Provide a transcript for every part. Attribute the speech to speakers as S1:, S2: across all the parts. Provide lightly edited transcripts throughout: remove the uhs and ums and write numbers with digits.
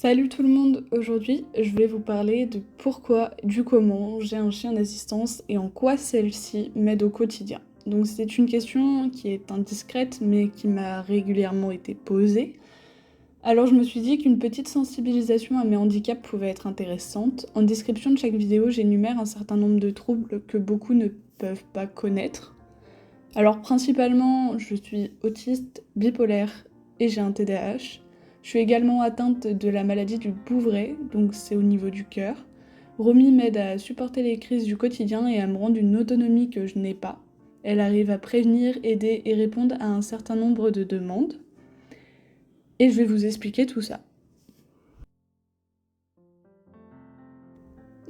S1: Salut tout le monde, aujourd'hui je vais vous parler de pourquoi, du comment j'ai un chien d'assistance et en quoi celle-ci m'aide au quotidien. Donc c'est une question qui est indiscrète mais qui m'a régulièrement été posée. Alors je me suis dit qu'une petite sensibilisation à mes handicaps pouvait être intéressante. En description de chaque vidéo, j'énumère un certain nombre de troubles que beaucoup ne peuvent pas connaître. Alors principalement, je suis autiste, bipolaire et j'ai un TDAH. Je suis également atteinte de la maladie du Bouvray, donc c'est au niveau du cœur. Romy m'aide à supporter les crises du quotidien et à me rendre une autonomie que je n'ai pas. Elle arrive à prévenir, aider et répondre à un certain nombre de demandes. Et je vais vous expliquer tout ça.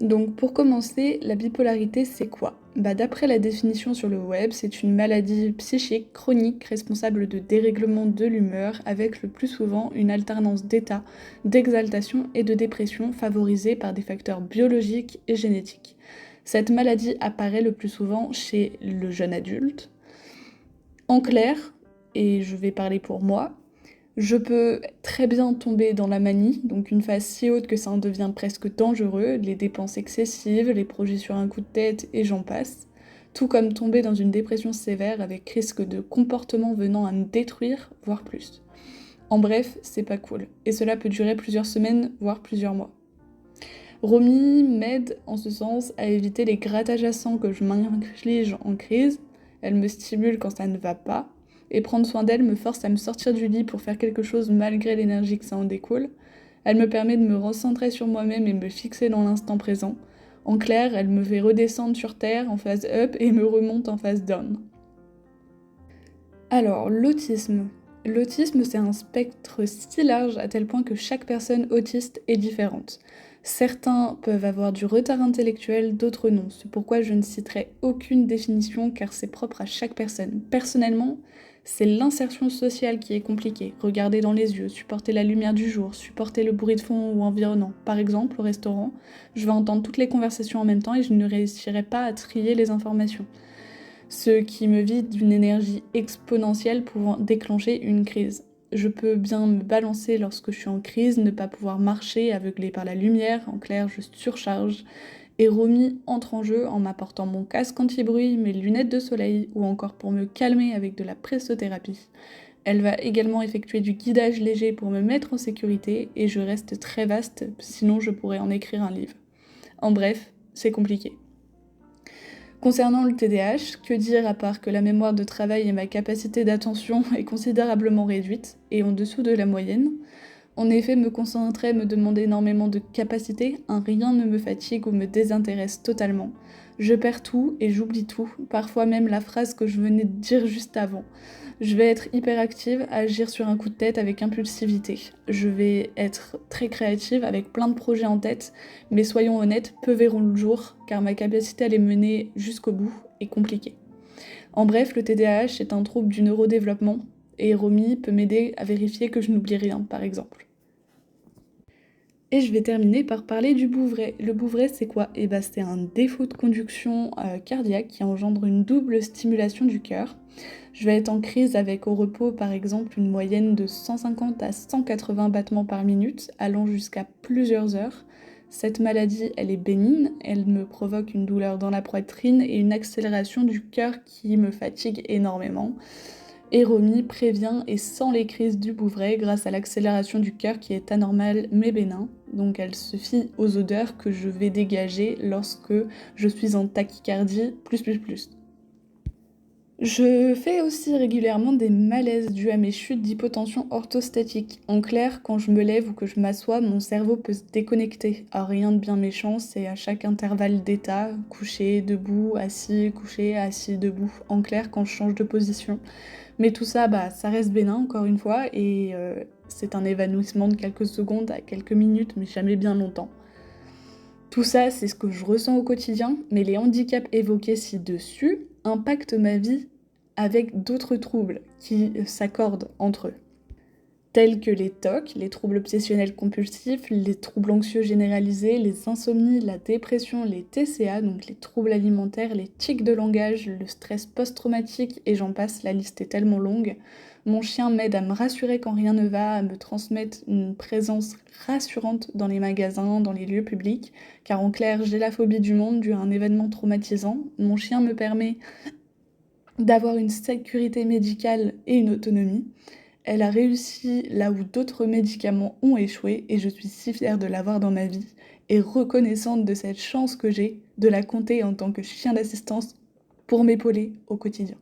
S1: Donc pour commencer, la bipolarité c'est quoi? D'après la définition sur le web, c'est une maladie psychique chronique responsable de dérèglements de l'humeur avec le plus souvent une alternance d'état, d'exaltation et de dépression favorisée par des facteurs biologiques et génétiques. Cette maladie apparaît le plus souvent chez le jeune adulte. En clair, et je vais parler pour moi, je peux très bien tomber dans la manie, donc une phase si haute que ça en devient presque dangereux, les dépenses excessives, les projets sur un coup de tête et j'en passe. Tout comme tomber dans une dépression sévère avec risque de comportement venant à me détruire, voire plus. En bref, c'est pas cool. Et cela peut durer plusieurs semaines, voire plusieurs mois. Romy m'aide en ce sens à éviter les grattages à sang que je m'inflige en crise. Elle me stimule quand ça ne va pas. Et prendre soin d'elle me force à me sortir du lit pour faire quelque chose malgré l'énergie que ça en découle. Elle me permet de me recentrer sur moi-même et me fixer dans l'instant présent. En clair, elle me fait redescendre sur Terre en phase up et me remonte en phase down. Alors, l'autisme. L'autisme, c'est un spectre si large à tel point que chaque personne autiste est différente. Certains peuvent avoir du retard intellectuel, d'autres non. C'est pourquoi je ne citerai aucune définition car c'est propre à chaque personne. Personnellement, c'est l'insertion sociale qui est compliquée. Regarder dans les yeux, supporter la lumière du jour, supporter le bruit de fond ou environnant. Par exemple, au restaurant, je vais entendre toutes les conversations en même temps et je ne réussirai pas à trier les informations, ce qui me vide d'une énergie exponentielle pouvant déclencher une crise. Je peux bien me balancer lorsque je suis en crise, ne pas pouvoir marcher, aveuglé par la lumière, en clair je surcharge, et Romy entre en jeu en m'apportant mon casque anti-bruit, mes lunettes de soleil, ou encore pour me calmer avec de la pressothérapie. Elle va également effectuer du guidage léger pour me mettre en sécurité, et je reste très vaste, sinon je pourrais en écrire un livre. En bref, c'est compliqué. Concernant le TDAH, que dire à part que la mémoire de travail et ma capacité d'attention est considérablement réduite et en dessous de la moyenne. En effet, me concentrer me demande énormément de capacité, rien ne me fatigue ou me désintéresse totalement. Je perds tout et j'oublie tout, parfois même la phrase que je venais de dire juste avant. Je vais être hyperactive, agir sur un coup de tête avec impulsivité. Je vais être très créative avec plein de projets en tête, mais soyons honnêtes, peu verront le jour, car ma capacité à les mener jusqu'au bout est compliquée. En bref, le TDAH est un trouble du neurodéveloppement, et Romy peut m'aider à vérifier que je n'oublie rien, par exemple. Et je vais terminer par parler du Bouvray. Le Bouvray, c'est quoi? C'est un défaut de conduction cardiaque qui engendre une double stimulation du cœur. Je vais être en crise avec au repos, par exemple, une moyenne de 150 à 180 battements par minute, allant jusqu'à plusieurs heures. Cette maladie, elle est bénigne, elle me provoque une douleur dans la poitrine et une accélération du cœur qui me fatigue énormément. Et Romy prévient et sent les crises du Bouvray grâce à l'accélération du cœur qui est anormale mais bénin. Donc elle se fie aux odeurs que je vais dégager lorsque je suis en tachycardie plus. Je fais aussi régulièrement des malaises dus à mes chutes d'hypotension orthostatique. En clair, quand je me lève ou que je m'assois, mon cerveau peut se déconnecter. Alors rien de bien méchant, c'est à chaque intervalle d'état, couché, debout, assis, couché, assis, debout. En clair, quand je change de position. Mais tout ça, ça reste bénin encore une fois, et c'est un évanouissement de quelques secondes à quelques minutes, mais jamais bien longtemps. Tout ça, c'est ce que je ressens au quotidien, mais les handicaps évoqués ci-dessus impactent ma vie avec d'autres troubles qui s'accordent entre eux, tels que les TOC, les troubles obsessionnels compulsifs, les troubles anxieux généralisés, les insomnies, la dépression, les TCA, donc les troubles alimentaires, les tics de langage, le stress post-traumatique, et j'en passe, la liste est tellement longue. Mon chien m'aide à me rassurer quand rien ne va, à me transmettre une présence rassurante dans les magasins, dans les lieux publics, car en clair, j'ai la phobie du monde dû à un événement traumatisant. Mon chien me permet d'avoir une sécurité médicale et une autonomie. Elle a réussi là où d'autres médicaments ont échoué et je suis si fière de l'avoir dans ma vie et reconnaissante de cette chance que j'ai de la compter en tant que chien d'assistance pour m'épauler au quotidien.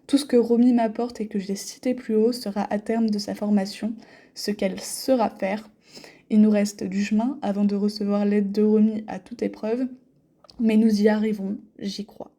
S1: Tout ce que Romy m'apporte et que j'ai cité plus haut sera à terme de sa formation, ce qu'elle saura faire. Il nous reste du chemin avant de recevoir l'aide de Romy à toute épreuve, mais nous y arrivons, j'y crois.